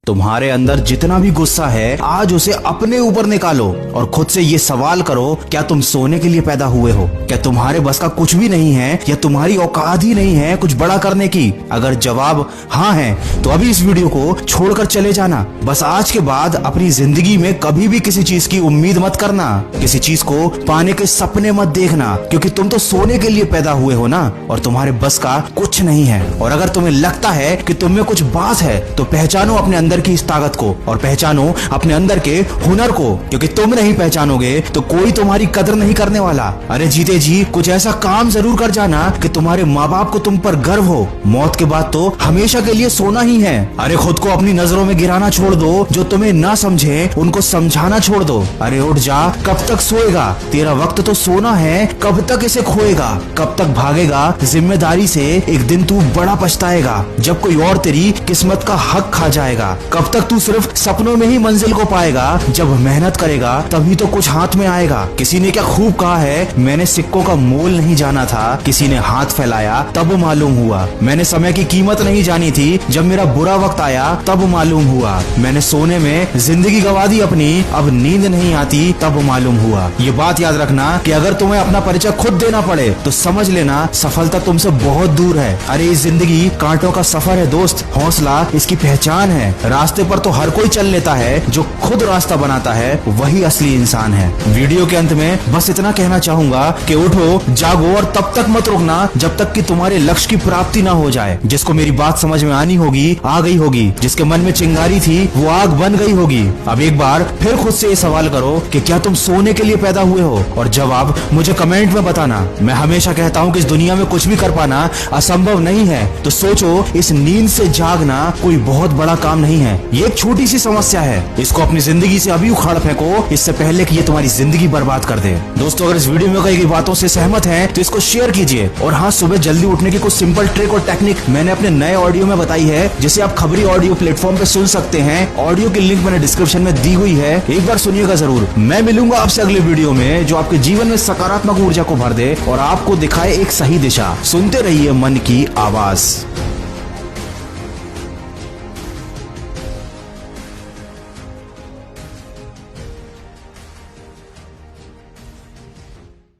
तुम्हारे अंदर जितना भी गुस्सा है आज उसे अपने ऊपर निकालो और खुद से ये सवाल करो, क्या तुम सोने के लिए पैदा हुए हो? क्या तुम्हारे बस का कुछ भी नहीं है या तुम्हारी औकात ही नहीं है कुछ बड़ा करने की? अगर जवाब हाँ है तो अभी इस वीडियो को छोड़कर चले जाना। बस आज के बाद अपनी जिंदगी में कभी भी किसी चीज की उम्मीद मत करना, किसी चीज को पाने के सपने मत देखना, क्योंकि तुम तो सोने के लिए पैदा हुए हो ना, और तुम्हारे बस का कुछ नहीं है। और अगर तुम्हें लगता है कि तुम में कुछ बात है तो पहचानो अपने अंदर की इस ताकत को और पहचानो अपने अंदर के हुनर को, क्योंकि तुम नहीं पहचानोगे तो कोई तुम्हारी कदर नहीं करने वाला। अरे जीते जी कुछ ऐसा काम जरूर कर जाना कि तुम्हारे माँ बाप को तुम पर गर्व हो। मौत के बाद तो हमेशा के लिए सोना ही है। अरे खुद को अपनी नजरों में गिराना छोड़ दो, जो तुम्हें ना समझे उनको समझाना छोड़ दो। अरे उठ जा, कब तक सोएगा? तेरा वक्त तो सोना है, कब तक इसे खोएगा? कब तक भागेगा जिम्मेदारी से? एक दिन तू बड़ा पछताएगा जब कोई और तेरी किस्मत का हक खा जाएगा। कब तक तू सिर्फ सपनों में ही मंजिल को पाएगा? जब मेहनत करेगा तभी तो कुछ हाथ में आएगा। किसी ने क्या खूब कहा है, मैंने सिक्कों का मोल नहीं जाना था, किसी ने हाथ फैलाया तब मालूम हुआ। मैंने समय की कीमत नहीं जानी थी, जब मेरा बुरा वक्त आया तब मालूम हुआ। मैंने सोने में जिंदगी गवा दी अपनी, अब नींद नहीं आती तब मालूम हुआ। ये बात याद रखना कि अगर तुम्हें अपना परिचय खुद देना पड़े तो समझ लेना सफलता तुमसे बहुत दूर है। अरे इस जिंदगी कांटों का सफर है दोस्त, हौसला इसकी पहचान है। रास्ते पर तो हर कोई चल लेता है, जो खुद रास्ता बनाता है वही असली इंसान है। वीडियो के अंत में बस इतना कहना चाहूंगा कि उठो, जागो और तब तक मत रुकना जब तक कि तुम्हारे लक्ष्य की प्राप्ति ना हो जाए। जिसको मेरी बात समझ में आनी होगी आ गई होगी, जिसके मन में चिंगारी थी वो आग बन गई होगी। अब एक बार फिर खुद से ये सवाल करो कि क्या तुम सोने के लिए पैदा हुए हो, और जवाब मुझे कमेंट में बताना। मैं हमेशा कहता हूँ कि इस दुनिया में कुछ भी कर पाना असंभव नहीं है, तो सोचो इस नींद से जागना कोई बहुत बड़ा काम नहीं है। ये एक छोटी सी समस्या है, इसको अपनी जिंदगी से अभी उखाड़ फेंको, इससे पहले कि ये तुम्हारी जिंदगी बर्बाद कर दे। दोस्तों अगर इस वीडियो में कई बातों से सहमत हैं तो इसको शेयर कीजिए। और हाँ, सुबह जल्दी उठने की कुछ सिंपल ट्रिक और टेक्निक मैंने अपने नए ऑडियो में बताई है, जिसे आप खबरी ऑडियो प्लेटफॉर्म पे सुन सकते हैं। ऑडियो की लिंक मैंने डिस्क्रिप्शन में दी हुई है, एक बार सुनिएगा जरूर। मैं मिलूंगा आपसे अगले वीडियो में, जो आपके जीवन में सकारात्मक ऊर्जा को भर दे और आपको दिखाए एक सही दिशा। सुनते रहिए मन की आवाज।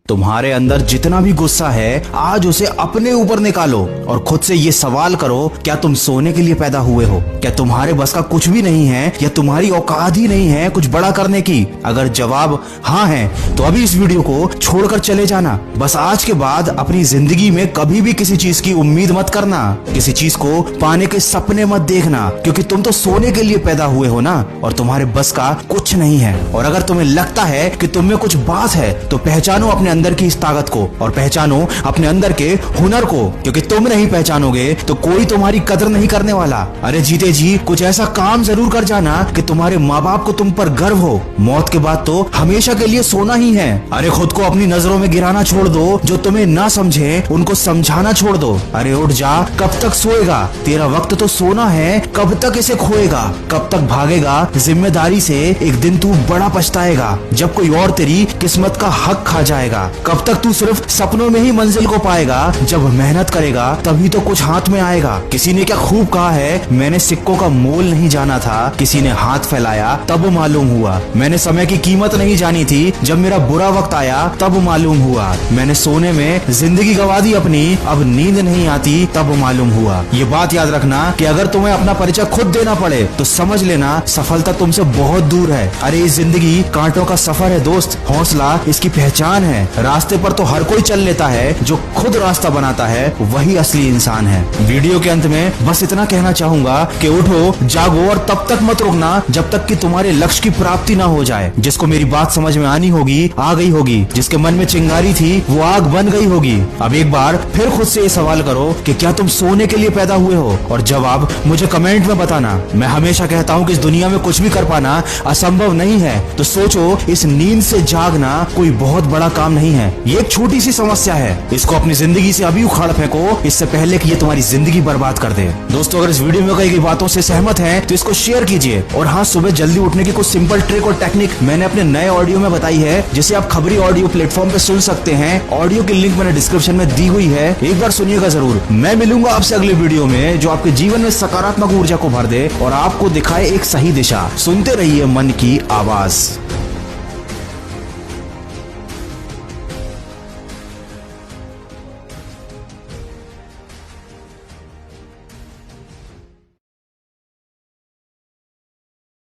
तुम्हारे अंदर जितना भी गुस्सा है आज उसे अपने ऊपर निकालो और खुद से ये सवाल करो, क्या तुम सोने के लिए पैदा हुए हो? क्या तुम्हारे बस का कुछ भी नहीं है या तुम्हारी औकात ही नहीं है कुछ बड़ा करने की? अगर जवाब हाँ है तो अभी इस वीडियो को छोड़कर चले जाना। बस आज के बाद अपनी जिंदगी में कभी भी किसी चीज की उम्मीद मत करना, किसी चीज को पाने के सपने मत देखना, क्योंकि तुम तो सोने के लिए पैदा हुए हो ना, और तुम्हारे बस का कुछ नहीं है। और अगर तुम्हें लगता है कि तुम में कुछ बात है तो पहचानो अपने अंदर की इस ताकत को और पहचानो अपने अंदर के हुनर को, क्योंकि तुम नहीं पहचानोगे तो कोई तुम्हारी कदर नहीं करने वाला। अरे जीते जी कुछ ऐसा काम जरूर कर जाना कि तुम्हारे माँ बाप को तुम पर गर्व हो। मौत के बाद तो हमेशा के लिए सोना ही है। अरे खुद को अपनी नजरों में गिराना छोड़ दो, जो तुम्हें ना समझे उनको समझाना छोड़ दो। अरे उठ जा, कब तक सोएगा? तेरा वक्त तो सोना है, कब तक इसे खोएगा? कब तक भागेगा जिम्मेदारी से? एक दिन तू बड़ा पछताएगा जब कोई और तेरी किस्मत का हक खा जाएगा। कब तक तू सिर्फ सपनों में ही मंजिल को पाएगा? जब मेहनत करेगा तभी तो कुछ हाथ में आएगा। किसी ने क्या खूब कहा है, मैंने सिक्कों का मोल नहीं जाना था, किसी ने हाथ फैलाया तब मालूम हुआ। मैंने समय की कीमत नहीं जानी थी, जब मेरा बुरा वक्त आया तब मालूम हुआ। मैंने सोने में जिंदगी गवा दी अपनी, अब नींद नहीं आती तब मालूम हुआ। ये बात याद रखना कि अगर तुम्हें अपना परिचय खुद देना पड़े तो समझ लेना सफलता तुमसे बहुत दूर है। अरे इस जिंदगी कांटों का सफर है दोस्त, हौसला इसकी पहचान है। रास्ते पर तो हर कोई चल लेता है, जो खुद रास्ता बनाता है वही असली इंसान है। वीडियो के अंत में बस इतना कहना चाहूंगा कि उठो, जागो और तब तक मत रुकना जब तक कि तुम्हारे लक्ष्य की प्राप्ति ना हो जाए। जिसको मेरी बात समझ में आनी होगी आ गई होगी, जिसके मन में चिंगारी थी वो आग बन गई होगी। अब एक बार फिर खुद से ये सवाल करो कि क्या तुम सोने के लिए पैदा हुए हो, और जवाब मुझे कमेंट में बताना। मैं हमेशा कहता हूँ कि इस दुनिया में कुछ भी कर पाना असंभव नहीं है, तो सोचो इस नींद से जागना कोई बहुत बड़ा काम नहीं नहीं है, ये एक छोटी सी समस्या है। इसको अपनी जिंदगी से अभी उखाड़ फेंको, इससे पहले कि ये तुम्हारी जिंदगी बर्बाद कर दे। दोस्तों, अगर इस वीडियो में कही गई बातों से सहमत हैं तो इसको शेयर कीजिए। और हाँ, सुबह जल्दी उठने की कुछ सिंपल ट्रिक और टेक्निक मैंने अपने नए ऑडियो में बताई है, जिसे आप खबरी ऑडियो प्लेटफॉर्म पे सुन सकते हैं। ऑडियो की लिंक मैंने डिस्क्रिप्शन में दी हुई है, एक बार सुनिएगा जरूर। मैं मिलूंगा आपसे अगले वीडियो में, जो आपके जीवन में सकारात्मक ऊर्जा को भर दे और आपको दिखाए एक सही दिशा। सुनते रहिए मन की आवाज।